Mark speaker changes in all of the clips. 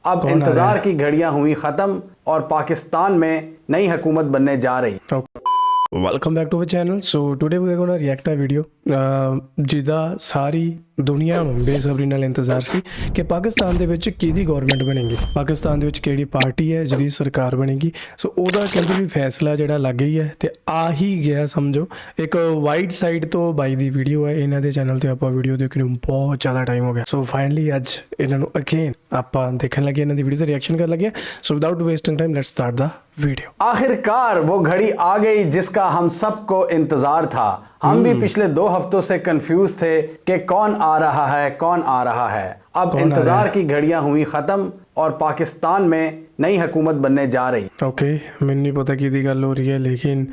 Speaker 1: अब इंतजार की घड़ियां हुई खत्म और पाकिस्तान में नई हुकूमत बनने जा रही।
Speaker 2: Welcome back to our channel. So today we are gonna react a video ਜਿਹਦਾ ਸਾਰੀ ਦੁਨੀਆ ਨੂੰ ਬੇਸਬਰੀ ਨਾਲ ਇੰਤਜ਼ਾਰ ਸੀ ਕਿ ਪਾਕਿਸਤਾਨ ਦੇ ਵਿੱਚ ਕਿਹਦੀ ਗਵਰਨਮੈਂਟ ਬਣੇਗੀ, ਪਾਕਿਸਤਾਨ ਦੇ ਵਿੱਚ ਕਿਹੜੀ ਪਾਰਟੀ ਹੈ ਜਿਹਦੀ ਸਰਕਾਰ ਬਣੇਗੀ। ਸੋ ਉਹਦਾ ਕਹਿੰਦੇ ਵੀ ਫੈਸਲਾ ਜਿਹੜਾ ਲੱਗ ਗਈ ਹੈ ਤੇ ਆ ਹੀ ਗਿਆ ਸਮਝੋ। ਇੱਕ ਵਾਈਡ ਸਾਈਡ ਤੋਂ ਬਾਈ ਦੀ ਵੀਡੀਓ ਹੈ, ਇਹਨਾਂ ਦੇ ਚੈਨਲ ਤੇ ਆਪਾਂ ਵੀਡੀਓ ਦੇਖਣ ਨੂੰ ਬਹੁਤ ਜ਼ਿਆਦਾ ਟਾਈਮ ਹੋ ਗਿਆ। ਸੋ ਫਾਈਨਲੀ ਅੱਜ ਇਹਨਾਂ ਨੂੰ ਅਗੇਨ ਆਪਾਂ ਦੇਖਣ ਲੱਗੇ, ਇਹਨਾਂ ਦੀ ਵੀਡੀਓ ਤੇ ਰਿਐਕਸ਼ਨ ਕਰਨ ਲੱਗੇ। So without wasting time let's start the video.
Speaker 1: आखिरकार वो घड़ी आ गई जिसका हम सबको इंतजार था। हम भी पिछले 2 हफ्तों से कंफ्यूज थे कि कौन आ रहा है, कौन आ रहा है। अब इंतजार की घड़ियां हुई खत्म और पाकिस्तान में नई हुकूमत बनने जा रही।
Speaker 2: ओके, मैंने नहीं पता कि गल हो रही है, लेकिन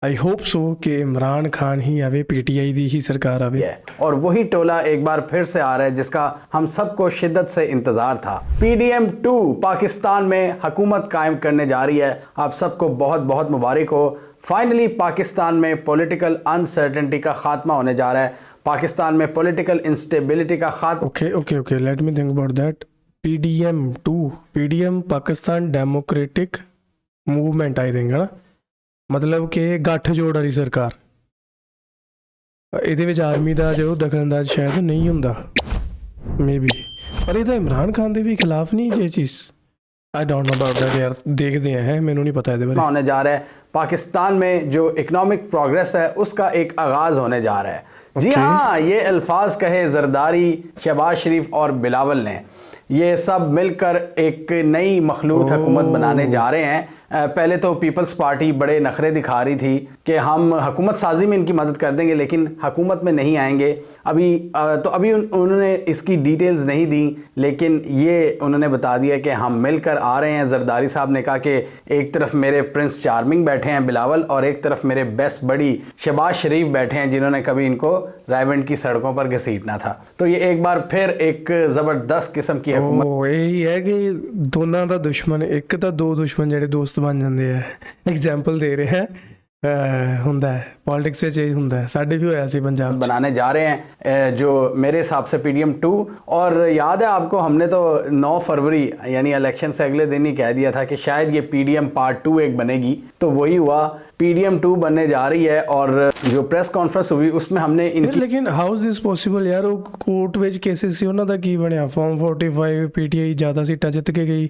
Speaker 2: आई होप सो कि इमरान खान ही आवे, पीटीआई दी ही सरकार आवे।
Speaker 1: और वही टोला एक बार फिर से आ रहा है जिसका हम सबको शिद्दत से इंतजार था। PDM 2 पाकिस्तान में हुकूमत कायम करने जा रही है। आप सबको बहुत बहुत मुबारक हो। फाइनली पाकिस्तान में पॉलिटिकल अनसर्टेनिटी का खात्मा होने जा रहा है। पाकिस्तान में पॉलिटिकल इंस्टेबिलिटी का खात्मा।
Speaker 2: Okay let me think about that. PDM 2 PDM Pakistan democratic movement I think है ना, मतलब कि ਗੱਠਜੋੜ ਵਾਲੀ ਸਰਕਾਰ। ਇਹਦੇ ਵਿੱਚ ਆਰਮੀ ਦਾ ਜੋ ਦਖਲਅੰਦਾਜ਼ ਸ਼ਾਇਦ ਨਹੀਂ ਹੁੰਦਾ, मे बी, पर ਇਹਦਾ ਇਮਰਾਨ ਖਾਨ ਦੇ ਵੀ ਖਿਲਾਫ नहीं ये चीज़। I don't know about that यार, देखते हैं, मैंने नहीं पता है
Speaker 1: होने जा रहा है। पाकिस्तान में जो इकोनॉमिक प्रोग्रेस है उसका एक आगाज़ होने जा रहा है। जी हाँ, ये अल्फाज कहे जरदारी, शहबाज शरीफ और बिलावल ने, ये सब मिलकर एक नई मखलूत हुकूमत बनाने जा रहे हैं। पहले तो पीपल्स पार्टी बड़े नखरे दिखा रही थी कि हम हुकूमत साजी में इनकी मदद कर देंगे लेकिन हुकूमत में नहीं आएंगे। अभी उन्होंने इसकी डिटेल्स नहीं दी, लेकिन ये उन्होंने बता दिया कि हम मिलकर आ रहे हैं। जरदारी साहब ने कहा कि एक तरफ मेरे प्रिंस चार्मिंग बैठे हैं बिलावल, और एक तरफ मेरे बेस्ट बड़ी शहबाज शरीफ बैठे हैं जिन्होंने कभी इनको रायवंड की सड़कों पर घसीटना था। तो ये एक बार फिर एक ज़बरदस्त किस्म की हुकूमत।
Speaker 2: यही है कि दोनों का दुश्मन, एक तो 2 दुश्मन ਜਿਹੜੇ ਦੋਸਤ बन जाते हैं। एग्जाम्पल दे रहे हैं, ਹੁੰਦਾ है पॉलिटिक्स ਵਿੱਚ ਇਹ ਹੁੰਦਾ है, ਸਾਡੇ भी होया सी पंजाब
Speaker 1: बनाने जा रहे हैं जो मेरे हिसाब से PDM 2। और याद है आपको, हमने तो 9 फरवरी यानी इलेक्शन से अगले दिन ही कह दिया था कि शायद ये PDM पार्ट 2 एक बनेगी, तो वही हुआ, PDM 2 बनने जा रही है। और जो प्रेस कॉन्फ्रेंस हुई उसमें हमने इनकी,
Speaker 2: लेकिन हाउ इज दिस पॉसिबल यार, वो कोर्ट ਵਿੱਚ केसेस ਸੀ ਉਹਨਾਂ ਦਾ ਕੀ ਬਣਿਆ? फॉर्म 45 PTI ज़्यादा सीटां जित के गई,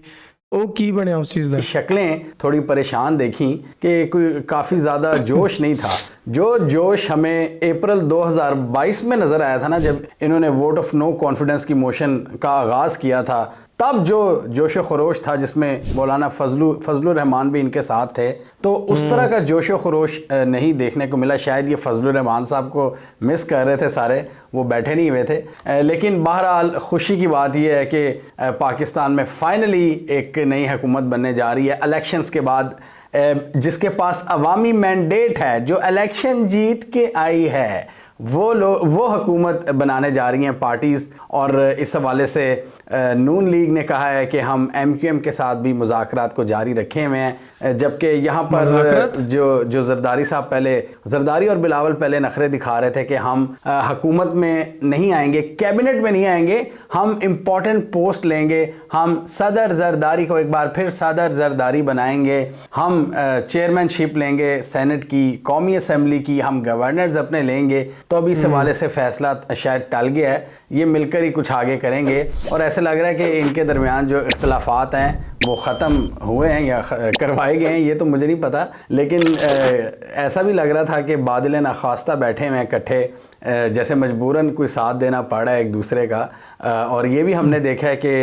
Speaker 2: वो की बने उस चीज़ का?
Speaker 1: शक्लें थोड़ी परेशान देखी कि कोई काफ़ी ज़्यादा जोश नहीं था। जो जोश हमें अप्रैल 2022 में नज़र आया था ना, जब इन्होंने वोट ऑफ नो कॉन्फिडेंस की मोशन का आगाज़ किया था, तब जो जोश खरोश था जिसमें मौलाना फजलुर रहमान भी इनके साथ थे, तो उस तरह का जोश खरोश नहीं देखने को मिला। शायद ये फजलुर रहमान साहब को मिस कर रहे थे सारे, वो बैठे नहीं हुए थे। लेकिन बहरहाल खुशी की बात यह है कि पाकिस्तान में फाइनली एक नई हुकूमत बनने जा रही है इलेक्शंस के बाद, जिसके पास अवामी मैंडेट है, जो इलेक्शन जीत के आई है, वो हुकूमत बनाने जा रही हैं पार्टीज़। और इस हवाले से नून लीग ने कहा है कि हम MQM के साथ भी मुज़ाकरात को जारी रखे हुए हैं, जबकि यहाँ पर जो जरदारी साहब पहले, जरदारी और बिलावल पहले नखरे दिखा रहे थे कि हम हुकूमत में नहीं आएंगे, कैबिनेट में नहीं आएंगे, हम इम्पॉर्टेंट पोस्ट लेंगे, हम सदर जरदारी को एक बार फिर सदर जरदारी बनाएंगे, हम चेयरमैनशिप लेंगे सेनेट की, कौमी असम्बली की, हम गवर्नर्स अपने लेंगे। तो अभी इस हवाले से फैसला शायद टल गया है, ये मिलकर ही कुछ आगे करेंगे। और ऐसे लग रहा है कि इनके दरमियान जो इख्तलाफात हैं वो ख़त्म हुए हैं या करवाए गए हैं, ये तो मुझे नहीं पता, लेकिन ऐसा भी लग रहा था कि बादल नाख्वास्ता बैठे हुए हैं इकट्ठे, जैसे मजबूरन कोई साथ देना पड़ रहा है एक दूसरे का। और ये भी हमने देखा है कि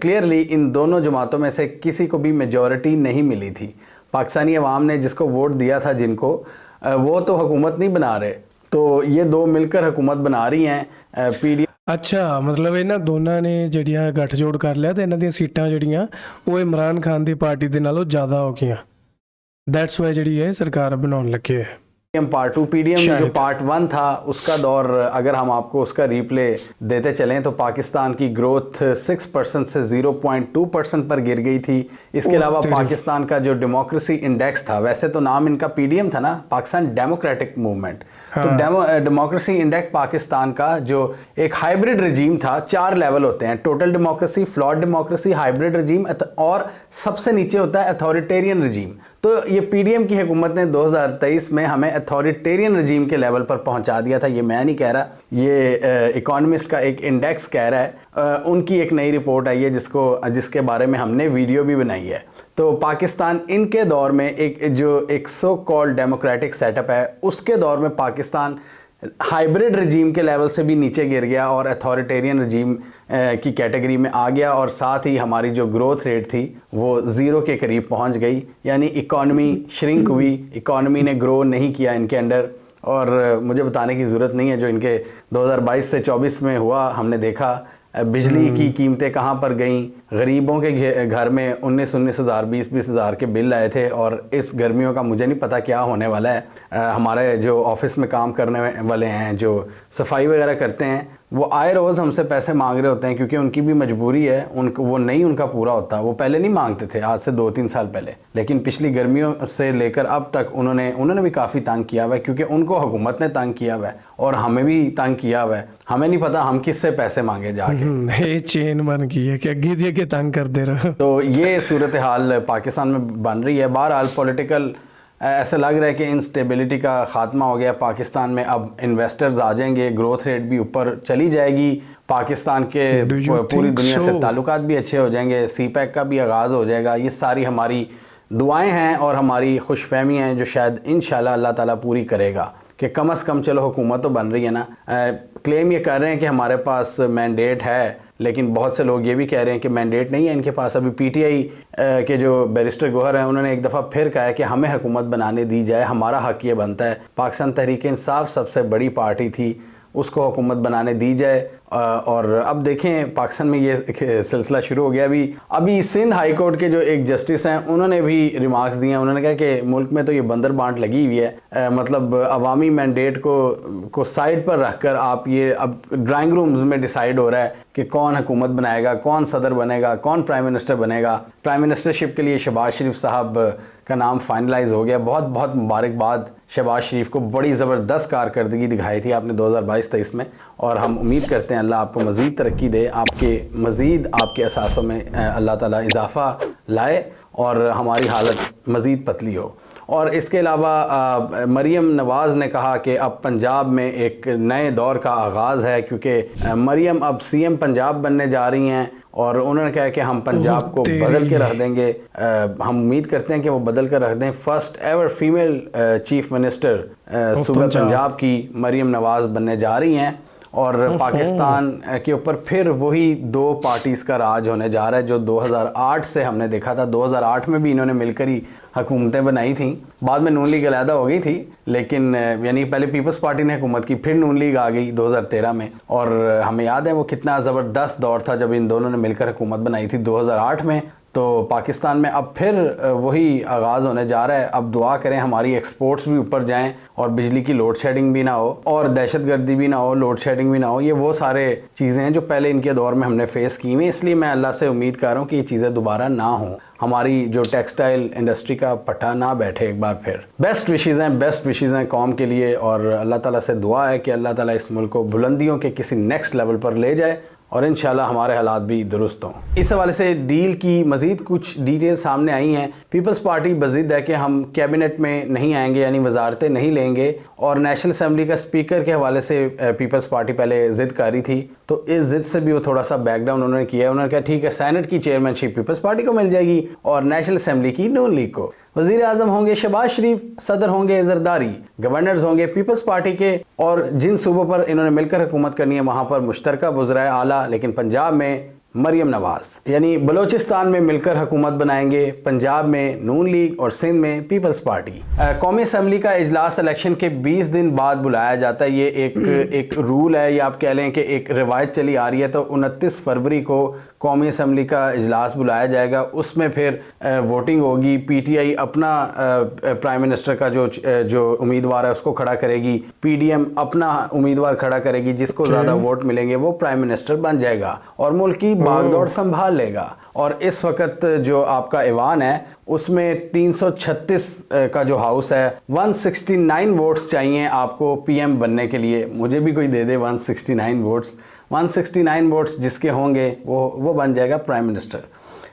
Speaker 1: क्लियरली इन दोनों जमातों में से किसी को भी मेजॉरिटी नहीं मिली थी। पाकिस्तानी अवाम ने जिसको वोट दिया था, जिनको, वो तो हुकूमत नहीं बना रहे, तो ये 2 मिलकर हुकूमत बना रही हैं PDM।
Speaker 2: अच्छा, मतलब ਇਹਨਾਂ ਦੋਨਾਂ ਨੇ ਜਿਹੜੀਆਂ ਗੱਠਜੋੜ ਕਰ ਲਿਆ ਤੇ ਇਹਨਾਂ ਦੀਆਂ ਸੀਟਾਂ ਜਿਹੜੀਆਂ ਉਹ ਇਮਰਾਨ ਖਾਨ ਦੀ ਪਾਰਟੀ ਦੇ ਨਾਲੋਂ ਜ਼ਿਆਦਾ ਹੋ ਗਈਆਂ। ਦੈਟਸ ਵਾਈ ਜਿਹੜੀ ਇਹ ਸਰਕਾਰ ਬਣਾਉਣ ਲੱਗੇ ਹੈ।
Speaker 1: पार्ट 2 पीडीएम जो पार्ट 1 था उसका दौर अगर हम आपको उसका रीप्ले देते चलें तो पाकिस्तान की ग्रोथ 6% से 0.2% पर गिर गई थी। इसके अलावा पाकिस्तान का जो डेमोक्रेसी इंडेक्स था, वैसे तो नाम इनका पीडीएम था ना, पाकिस्तान डेमोक्रेटिक मूवमेंट, तो डेमोक्रेसी इंडेक्स पाकिस्तान का जो एक हाइब्रिड रजीम था, 4 लेवल होते हैं, total democracy, flawed democracy, hybrid regime और सबसे नीचे होता है अथॉरिटेरियन रजीम। तो ये पीडीएम की हुकूमत ने 2023 में हमें अथॉरिटेरियन रजीम के लेवल पर पहुंचा दिया था। ये मैं नहीं कह रहा, ये इकोनॉमिस्ट का एक इंडेक्स कह रहा है। उनकी एक नई रिपोर्ट आई है जिसके बारे में हमने वीडियो भी बनाई है। तो पाकिस्तान इनके दौर में एक सो कॉल्ड डेमोक्रेटिक सेटअप है, उसके दौर में पाकिस्तान हाइब्रिड रजीम के लेवल से भी नीचे गिर गया और अथॉरिटेरियन रजीम की कैटेगरी में आ गया, और साथ ही हमारी जो ग्रोथ रेट थी वो ज़ीरो के करीब पहुंच गई, यानी इकॉनमी श्रिंक हुई, इकॉनमी ने ग्रो नहीं किया इनके अंडर। और मुझे बताने की ज़रूरत नहीं है जो इनके 2022 से 24 में हुआ, हमने देखा बिजली की कीमतें कहाँ पर गईं, गरीबों के घर में 19 हज़ार 20 हज़ार के बिल आए थे, और इस गर्मियों का मुझे नहीं पता क्या होने वाला है। हमारे जो ऑफिस में काम करने वाले हैं, जो सफाई वगैरह करते हैं, वो आए रोज़ हमसे पैसे मांग रहे होते हैं क्योंकि उनकी भी मजबूरी है, उनका पूरा होता। वो पहले नहीं मांगते थे, आज से 2-3 साल पहले, लेकिन पिछली गर्मियों से लेकर अब तक उन्होंने भी काफ़ी तंग किया हुआ है, क्योंकि उनको हुकूमत ने तंग किया हुआ है और हमें भी तंग किया हुआ है। हमें नहीं पता हम किससे पैसे मांगे जाके।
Speaker 2: ये चेन बन गई है कि अगे के तंग कर दे रहे हो।
Speaker 1: तो ये सूरत हाल पाकिस्तान में बन रही है। बहरहाल पॉलिटिकल ऐसा लग रहा है कि इंस्टेबिलिटी का ख़ात्मा हो गया पाकिस्तान में। अब इन्वेस्टर्स आ जाएंगे, ग्रोथ रेट भी ऊपर चली जाएगी, पाकिस्तान के पूरी दुनिया से ताल्लुकात भी अच्छे हो जाएंगे, CPEC का भी आगाज़ हो जाएगा। ये सारी हमारी दुआएं हैं और हमारी खुशफहमी हैं जो शायद इंशाल्लाह अल्लाह ताला पूरी करेगा, कि कम से कम चलो हुकूमत तो बन रही है ना। क्लेम ये कर रहे हैं कि हमारे पास मैंडेट है, लेकिन बहुत से लोग ये भी कह रहे हैं कि मैंडेट नहीं है इनके पास। अभी PTI के जो बैरिस्टर गोहर हैं, उन्होंने एक दफ़ा फिर कहा है कि हमें हुकूमत बनाने दी जाए, हमारा हक ये बनता है। पाकिस्तान तहरीक इंसाफ सबसे बड़ी पार्टी थी, उसको हुकूमत बनाने दी जाए। और अब देखें पाकिस्तान में ये सिलसिला शुरू हो गया। अभी सिंध हाई कोर्ट के जो एक जस्टिस हैं, उन्होंने भी रिमार्क्स दिए हैं। उन्होंने कहा कि मुल्क में तो ये बंदर बांट लगी हुई है, मतलब अवामी मैंडेट को साइड पर रखकर आप ये अब ड्राइंग रूम्स में डिसाइड हो रहा है कि कौन हुकूमत बनाएगा, कौन सदर बनेगा, कौन प्राइम मिनिस्टर बनेगा। प्राइम मिनिस्टरशिप के लिए शहबाज शरीफ साहब का नाम फाइनलाइज हो गया। बहुत बहुत मुबारकबाद शहबाज शरीफ को, बड़ी ज़बरदस्त कारकर्दगी दिखाई थी आपने 2022-23 में, और हम उम्मीद करते हैं अल्लाह आपको मज़ीद तरक्की दे, आपके असासों में अल्लाह ताला इजाफ़ा लाए और हमारी हालत मज़ीद पतली हो। और इसके अलावा मरीम नवाज़ ने कहा कि अब पंजाब में एक नए दौर का आगाज़ है, क्योंकि मरीम अब CM पंजाब बनने जा रही हैं, और उन्होंने कहा कि हम पंजाब को बदल के रख देंगे। हम उम्मीद करते हैं कि वो बदल कर रख दें। First ever female chief minister सूबा पंजाब की मरीम नवाज़ बनने जा रही हैं, और पाकिस्तान के ऊपर फिर वही 2 पार्टीज़ का राज होने जा रहा है जो 2008 से हमने देखा था। 2008 में भी इन्होंने मिलकर ही हुकूमतें बनाई थी, बाद में नून लीग अलहदा हो गई थी, लेकिन यानी पहले पीपल्स पार्टी ने हुकूमत की, फिर नून लीग आ गई 2013 में। और हमें याद है वो कितना ज़बरदस्त दौर था जब इन दोनों ने मिलकर हुकूमत बनाई थी 2008 में। तो पाकिस्तान में अब फिर वही आगाज़ होने जा रहा है। अब दुआ करें हमारी एक्सपोर्ट्स भी ऊपर जाएं और बिजली की लोड शेडिंग भी ना हो और दहशतगर्दी भी ना हो, लोड शेडिंग भी ना हो। ये वो सारे चीज़ें हैं जो पहले इनके दौर में हमने फ़ेस की हुई। इसलिए मैं अल्लाह से उम्मीद कर रहा हूँ कि ये चीज़ें दोबारा ना हों, हमारी जो टेक्सटाइल इंडस्ट्री का पट्टा ना बैठे एक बार फिर। बेस्ट विशेज़ हैं कौम के लिए, और अल्लाह ताला से दुआ है कि अल्लाह ताला इस मुल्क को बुलंदियों के किसी नेक्स्ट लेवल पर ले जाए और इंशाल्लाह हमारे हालात भी दुरुस्त हों। इस हवाले से डील की मज़ीद कुछ डिटेल सामने आई हैं। पीपल्स पार्टी बज़िद है कि हम कैबिनेट में नहीं आएंगे, यानी वजारतें नहीं लेंगे, और नेशनल असम्बली का स्पीकर के हवाले से पीपल्स पार्टी पहले ज़िद कर रही थी, तो इस ज़िद से भी वो थोड़ा सा बैकडाउन उन्होंने किया। उन्होंने कहा ठीक है, सेनेट की चेयरमैनशिप पीपल्स पार्टी को मिल जाएगी और नेशनल असम्बली की नून लीग को। वज़ीर आज़म होंगे शहबाज शरीफ, सदर होंगे ज़रदारी, गवर्नर्स होंगे पीपल्स पार्टी के, और जिन सूबों पर इन्होंने मिलकर हुकूमत करनी है वहाँ पर मुश्तरका वज़राए आला, लेकिन पंजाब में मरियम नवाज। यानी बलोचिस्तान में मिलकर हुकूमत बनाएंगे, पंजाब में नून लीग और सिंध में पीपल्स पार्टी। कौमी असम्बली का इजलास इलेक्शन के 20 दिन बाद बुलाया जाता है। ये एक रूल है, या आप कह लें कि एक रिवायत चली आ रही है। तो 29 फरवरी को कौमी असम्बली का इजलास बुलाया जाएगा, उसमें फिर वोटिंग होगी। पीटीआई अपना प्राइम मिनिस्टर का जो उम्मीदवार है उसको खड़ा करेगी, पीडीएम अपना उम्मीदवार खड़ा करेगी, जिसको ज़्यादा वोट मिलेंगे वो प्राइम मिनिस्टर बन जाएगा और मुल्क की बागडोर संभाल लेगा। और इस वक्त जो आपका ईवान है उसमें 336 का जो हाउस है, 169 वोट्स चाहिए आपको पीएम बनने के लिए। मुझे भी कोई दे दे 169 वोट्स। 169 वोट्स जिसके होंगे वो बन जाएगा प्राइम मिनिस्टर।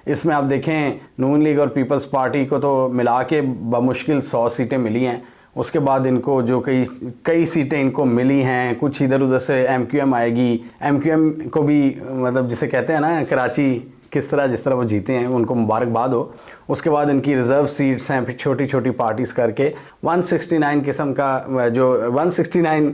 Speaker 1: इसमें आप देखें नून लीग और पीपल्स पार्टी को तो मिला के बमुश्किल 100 सीटें मिली हैं। उसके बाद इनको जो कई सीटें इनको मिली हैं, कुछ इधर उधर से एमक्यूएम आएगी। एमक्यूएम को भी मतलब जिसे कहते हैं ना कराची, जिस तरह वो जीते हैं उनको मुबारकबाद हो। उसके बाद इनकी रिज़र्व सीट्स हैं, फिर छोटी छोटी पार्टीज़ करके 169 किस्म का जो 169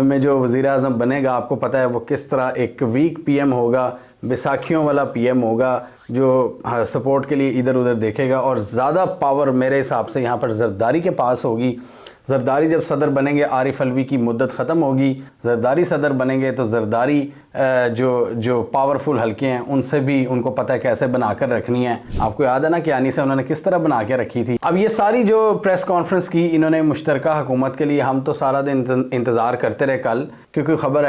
Speaker 1: में जो वज़ीर-ए-आज़म बनेगा, आपको पता है वो किस तरह एक वीक पीएम होगा, बैसाखियों वाला पीएम होगा, जो सपोर्ट के लिए इधर उधर देखेगा। और ज़्यादा पावर मेरे हिसाब से यहाँ पर जरदारी के पास होगी। जरदारी जब सदर बनेंगे, आरिफ अलवी की मुद्दत ख़त्म होगी, जरदारी सदर बनेंगे तो जरदारी जो पावरफुल हल्के हैं उनसे भी उनको पता है कैसे बना कर रखनी है। आपको याद है ना कि आनी से उन्होंने किस तरह बना के रखी थी। अब ये सारी जो प्रेस कॉन्फ्रेंस की इन्होंने मुश्तरका हुकूमत के लिए, हम तो सारा दिन इंतज़ार करते रहे कल, क्योंकि खबर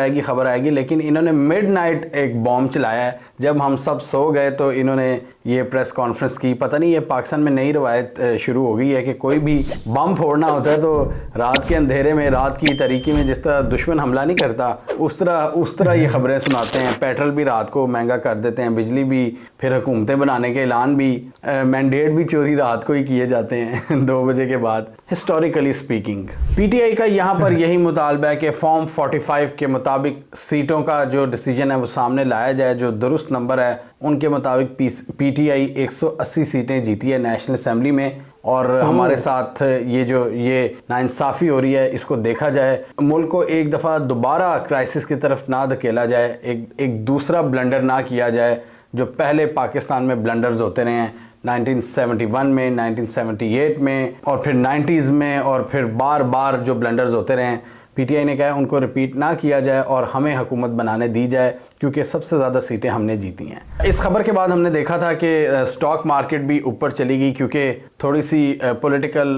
Speaker 1: आएगी, लेकिन इन्होंने मिडनाइट एक बॉम्ब चलाया है। जब हम सब सो गए तो इन्होंने ये प्रेस कॉन्फ्रेंस की। पता नहीं ये पाकिस्तान में नई रवायत शुरू हो गई है कि कोई भी बम फोड़ना होता है तो रात के अंधेरे में, रात की तारीकी में, जिस तरह दुश्मन हमला नहीं करता उस तरह ये खबरें सुनाते हैं। पेट्रोल भी रात को महंगा कर देते हैं, बिजली भी, फिर हुकूमतें बनाने के ऐलान भी, मैंडेट भी चोरी रात को ही किए जाते हैं 2 बजे के बाद। हिस्टोरिकली स्पीकिंग पीटीआई का यहाँ पर यही मुतालबा है कि फॉर्म 45 के मुताबिक सीटों का जो डिसीजन है वो सामने लाया जाए। जो दुरुस्त नंबर है उनके मुताबिक पीटीआई 180 सीटें जीती है नेशनल असम्बली में। और हमारे साथ ये नाइंसाफ़ी हो रही है, इसको देखा जाए। मुल्क को एक दफ़ा दोबारा क्राइसिस की तरफ ना धकेला जाए, एक दूसरा ब्लंडर ना किया जाए जो पहले पाकिस्तान में ब्लंडर्स होते रहे हैं 1971 में, 1978 में और फिर 90s में, और फिर बार जो ब्लंडर्स होते रहे हैं। पीटीआई ने कहा उनको रिपीट ना किया जाए और हमें हुकूमत बनाने दी जाए, क्योंकि सबसे ज़्यादा सीटें हमने जीती हैं। इस खबर के बाद हमने देखा था कि स्टॉक मार्केट भी ऊपर चली गई, क्योंकि थोड़ी सी पॉलिटिकल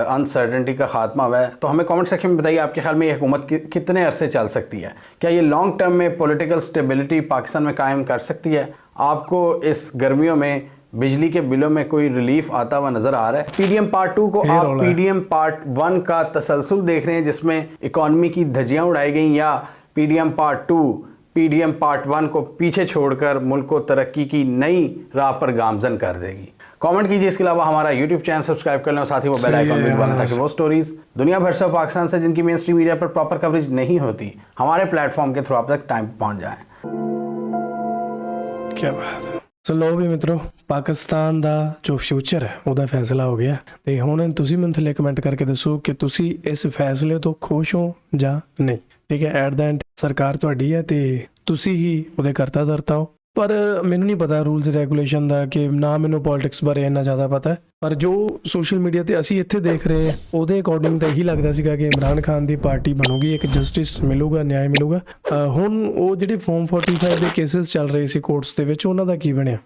Speaker 1: अनसर्टेनिटी का खात्मा हुआ है। तो हमें कमेंट सेक्शन में बताइए आपके ख्याल में ये हुकूमत कितने अरसे चल सकती है? क्या ये लॉन्ग टर्म में पॉलिटिकल स्टेबिलिटी पाकिस्तान में कायम कर सकती है? आपको इस गर्मियों में बिजली के बिलों में कोई रिलीफ आता हुआ नजर आ रहा है? पीडीएम पार्ट 2 को आप पीडीएम पार्ट 1 का तसलसल देख रहे हैं जिसमें इकॉनमी की धज्जियां उड़ाई गई, या पीडीएम पार्ट 2 पीडीएम पार्ट 1 को पीछे छोड़कर मुल्क को तरक्की की नई राह पर गामजन कर देगी? कमेंट कीजिए। इसके अलावा हमारा यूट्यूब चैनल सब्सक्राइब कर लें और साथ ही वो बेल आइकन भी दबाना, ताकि वो स्टोरीज दुनिया भर से पाकिस्तान से जिनकी मेन स्ट्रीम मीडिया पर प्रॉपर कवरेज नहीं होती, हमारे प्लेटफॉर्म के थ्रू आप तक टाइम पर पहुंच जाए।
Speaker 2: क्या बात है। ਸੋ ਲਓ ਵੀ ਮਿੱਤਰੋ, ਪਾਕਿਸਤਾਨ ਦਾ ਜੋ ਫਿਊਚਰ ਹੈ ਉਹਦਾ ਫੈਸਲਾ ਹੋ ਗਿਆ ਤੇ ਹੁਣ ਤੁਸੀਂ ਮੈਨੂੰ ਥੱਲੇ ਕਮੈਂਟ ਕਰਕੇ ਦੱਸੋ ਕਿ ਤੁਸੀਂ ਇਸ ਫੈਸਲੇ ਤੋਂ ਖੁਸ਼ ਹੋ ਜਾਂ ਨਹੀਂ। ਠੀਕ ਹੈ, ਐਟ ਦਾ ਐਂਡ ਸਰਕਾਰ ਤੁਹਾਡੀ ਹੈ ਤੇ ਤੁਸੀਂ ਹੀ ਉਹਦੇ ਕਰਤਾ ਧਰਤਾ ਹੋ। ਪਰ ਮੈਨੂੰ ਨਹੀਂ ਪਤਾ ਰੂਲਸ ਰੈਗੂਲੇਸ਼ਨ ਦਾ, ਕਿ ਨਾ ਮੈਨੂੰ ਪੋਲਿਟਿਕਸ ਬਾਰੇ ਇੰਨਾ ਜ਼ਿਆਦਾ ਪਤਾ, ਪਰ ਜੋ ਸੋਸ਼ਲ ਮੀਡੀਆ ਤੇ ਅਸੀਂ ਇੱਥੇ ਦੇਖ ਰਹੇ ਹਾਂ ਉਹਦੇ ਅਕੋਰਡਿੰਗ ਤਾਂ ਇਹੀ ਲੱਗਦਾ ਸੀਗਾ ਕਿ ਇਮਰਾਨ ਖਾਨ ਦੀ ਪਾਰਟੀ ਬਣੂਗੀ, ਇੱਕ ਜਸਟਿਸ ਮਿਲੂਗਾ, ਨਿਆਂ ਮਿਲੂਗਾ। ਹੁਣ ਉਹ ਜਿਹੜੇ ਫਾਰਮ 45 ਦੇ ਕੇਸਿਸ ਚੱਲ ਰਹੇ ਸੀ ਕੋਰਟਸ ਦੇ ਵਿੱਚ, ਉਹਨਾਂ ਦਾ ਕੀ ਬਣਿਆ?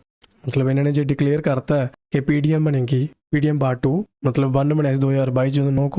Speaker 2: ਮਤਲਬ ਇਹਨਾਂ ਨੇ ਜੇ ਡਿਕਲੇਅਰ ਕਰਤਾ ਕਿ ਪੀਡੀਐਮ ਬਣੇਗੀ, ਪੀਡੀਐਮ ਪਾਰਟ 2 ਮਤਲਬ 1 ਬਣਿਆ ਸੀ 2022 ਜਦੋਂ ਨੋ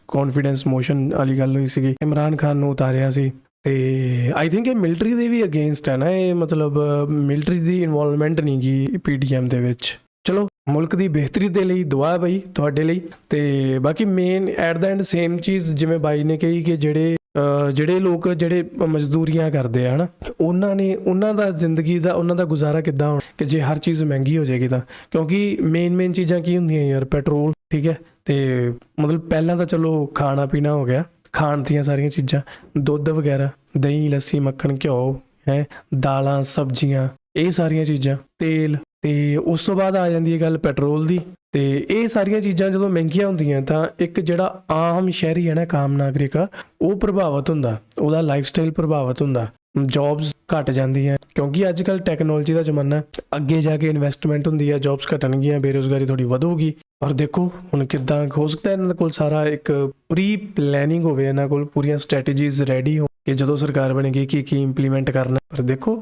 Speaker 2: ਕੌਨਫੀਡੈਂਸ ਮੋਸ਼ਨ ਵਾਲੀ ਗੱਲ ਹੋਈ ਸੀਗੀ, ਇਮਰਾਨ ਖਾਨ ਨੂੰ ਉਤਾਰਿਆ ਸੀ। ਤੇ ਆਈ ਥਿੰਕ ਇਹ ਮਿਲਟਰੀ ਦੇ ਵੀ ਅਗੇਂਸਟ ਹੈ ਨਾ, ਇਹ ਮਤਲਬ ਮਿਲਟਰੀ ਦੀ ਇਨਵੋਲਵਮੈਂਟ ਨਹੀਂ ਗੀ ਪੀਡੀਐਮ ਦੇ ਵਿੱਚ। ਚਲੋ ਮੁਲਕ ਦੀ ਬਿਹਤਰੀ ਦੇ ਲਈ ਦੁਆ ਹੈ ਬਾਈ ਤੁਹਾਡੇ ਲਈ। ਤੇ ਬਾਕੀ main at the and same ਚੀਜ਼ ਜਿਵੇਂ ਬਾਈ ਨੇ ਕਹੀ ਕਿ ਜਿਹੜੇ ਲੋਕ ਜਿਹੜੇ ਮਜ਼ਦੂਰੀਆਂ ਕਰਦੇ ਆ ਹੈ ਨਾ, ਉਹਨਾਂ ਦਾ ਜ਼ਿੰਦਗੀ ਦਾ, ਉਹਨਾਂ ਦਾ ਗੁਜ਼ਾਰਾ ਕਿੱਦਾਂ ਹੋਣਾ ਕਿ ਜੇ ਹਰ ਚੀਜ਼ ਮਹਿੰਗੀ ਹੋ ਜਾਏਗੀ ਤਾਂ? ਕਿਉਂਕਿ ਮੇਨ ਚੀਜ਼ਾਂ ਕੀ ਹੁੰਦੀਆਂ ਯਾਰ, ਪੈਟਰੋਲ, ਠੀਕ ਹੈ, ਤੇ ਮਤਲਬ ਪਹਿਲਾਂ ਤਾਂ ਚਲੋ ਖਾਣਾ ਪੀਣਾ ਹੋ ਗਿਆ, ਖਾਣ ਦੀਆਂ ਸਾਰੀਆਂ ਚੀਜ਼ਾਂ, ਦੁੱਧ ਵਗੈਰਾ, ਦਹੀਂ, ਲੱਸੀ, ਮੱਖਣ, ਘਿਓ ਹੈ, ਦਾਲਾਂ, ਸਬਜ਼ੀਆਂ, ਇਹ ਸਾਰੀਆਂ ਚੀਜ਼ਾਂ, ਤੇਲ, ਤੇ ਉਸ ਤੋਂ ਬਾਅਦ ਆ ਜਾਂਦੀ ਹੈ ਗੱਲ ਪੈਟਰੋਲ ਦੀ। ਤੇ ਇਹ ਸਾਰੀਆਂ ਚੀਜ਼ਾਂ ਜਦੋਂ ਮਹਿੰਗੀਆਂ ਹੁੰਦੀਆਂ ਤਾਂ ਇੱਕ ਜਿਹੜਾ ਆਮ ਸ਼ਹਿਰੀ ਹੈ ਨਾ, ਆਮ ਨਾਗਰਿਕ ਆ, ਉਹ ਪ੍ਰਭਾਵਿਤ ਹੁੰਦਾ, ਉਹਦਾ ਲਾਈਫ ਸਟਾਈਲ ਪ੍ਰਭਾਵਿਤ ਹੁੰਦਾ। ਜੌਬਸ ਘਟ ਜਾਂਦੀਆਂ ਕਿਉਂਕਿ ਅੱਜ ਕੱਲ ਟੈਕਨੋਲੋਜੀ ਦਾ ਜ਼ਮਾਨਾ ਅੱਗੇ ਜਾ ਕੇ ਇਨਵੈਸਟਮੈਂਟ ਹੁੰਦੀ ਹੈ ਜੌਬਸ ਘਟਣਗੀਆਂ ਬੇਰੁਜ਼ਗਾਰੀ ਥੋੜੀ ਵਧੂਗੀ ਔਰ ਦੇਖੋ ਹੁਣ ਕਿੱਦਾਂ ਹੋ ਸਕਦਾ ਇਹਨਾਂ ਕੋਲ ਸਾਰਾ ਇੱਕ ਪ੍ਰੀ ਪਲੈਨਿੰਗ ਹੋਵੇ ਇਹਨਾਂ ਕੋਲ ਪੂਰੀਆਂ ਸਟ੍ਰੈਟੇਜੀਜ਼ ਰੈਡੀ ਹੋ ਕਿ ਜਦੋਂ ਸਰਕਾਰ ਬਣੇਗੀ ਕੀ ਇੰਪਲੀਮੈਂਟ ਕਰਨਾ ਪਰ ਦੇਖੋ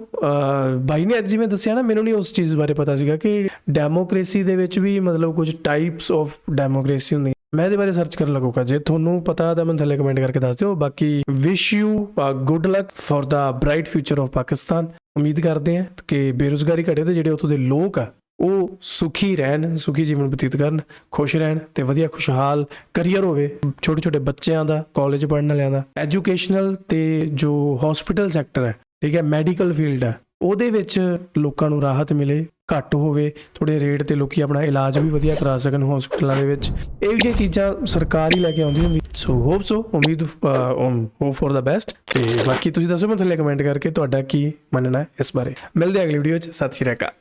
Speaker 2: ਬਾਈ ਨੇ ਅੱਜ ਜਿਵੇਂ ਦੱਸਿਆ ਨਾ ਮੈਨੂੰ ਨਹੀਂ ਉਸ ਚੀਜ਼ ਬਾਰੇ ਪਤਾ ਸੀਗਾ ਕਿ ਡੈਮੋਕ੍ਰੇਸੀ ਦੇ ਵਿੱਚ ਵੀ ਮਤਲਬ ਕੁਝ ਟਾਈਪਸ ਆਫ ਡੈਮੋਕ੍ਰੇਸੀ ਹੁੰਦੀ ਮੈਂ ਇਹਦੇ ਬਾਰੇ ਸਰਚ ਕਰਨ ਲੱਗੂਗਾ ਜੇ ਤੁਹਾਨੂੰ ਪਤਾ ਤਾਂ ਮੈਨੂੰ ਥੱਲੇ ਕਮੈਂਟ ਕਰਕੇ ਦੱਸ ਦਿਓ ਬਾਕੀ wish you good luck for the bright future of Pakistan ਉਮੀਦ ਕਰਦੇ ਹਾਂ ਕਿ ਬੇਰੁਜ਼ਗਾਰੀ ਘਟੇ ਤੇ ਜਿਹੜੇ ਉੱਥੋਂ ਦੇ ਲੋਕ ਆ ਉਹ ਸੁਖੀ ਰਹਿਣ ਸੁਖੀ ਜੀਵਨ ਬਤੀਤ ਕਰਨ ਖੁਸ਼ ਰਹਿਣ ਤੇ ਵਧੀਆ ਖੁਸ਼ਹਾਲ ਕਰੀਅਰ ਹੋਵੇ ਛੋਟੇ ਛੋਟੇ ਬੱਚਿਆਂ ਦਾ ਕਾਲਜ ਪੜ੍ਹਨ ਵਾਲਿਆਂ ਦਾ ਐਜੂਕੇਸ਼ਨਲ ਤੇ ਜੋ ਹਸਪੀਟਲ ਸੈਕਟਰ ਹੈ ਠੀਕ ਹੈ ਮੈਡੀਕਲ ਫੀਲਡ ਹੈ ਉਹਦੇ ਵਿੱਚ ਲੋਕਾਂ ਨੂੰ ਰਾਹਤ ਮਿਲੇ ਘੱਟ ਹੋਵੇ ਥੋੜੇ ਰੇਟ ਤੇ ਲੋਕੀ ਆਪਣਾ ਇਲਾਜ ਵੀ ਵਧੀਆ ਕਰਾ ਸਕਣ ਹਸਪੀਟਲਾਂ ਦੇ ਵਿੱਚ ਇਹ ਜਿਹੀਆਂ ਚੀਜ਼ਾਂ ਸਰਕਾਰ ਹੀ ਲੈ ਕੇ ਆਉਂਦੀ ਹੁੰਦੀ ਸੋ ਹੋਪ ਸੋ ਉਮੀਦ ਹੋਪ ਫॉर ਦਾ ਬੈਸਟ ਤੇ ਬਾਕੀ ਤੁਸੀਂ ਦੱਸੋ ਮੈਨੂੰ ਥੱਲੇ ਕਮੈਂਟ ਕਰਕੇ ਤੁਹਾਡਾ ਕੀ ਮੰਨਣਾ ਹੈ ਇਸ ਬਾਰੇ ਮਿਲਦੇ ਅਗਲੀ ਵੀਡੀਓ 'ਚ ਸਤਿ ਸ਼੍ਰੀ ਅਕਾਲ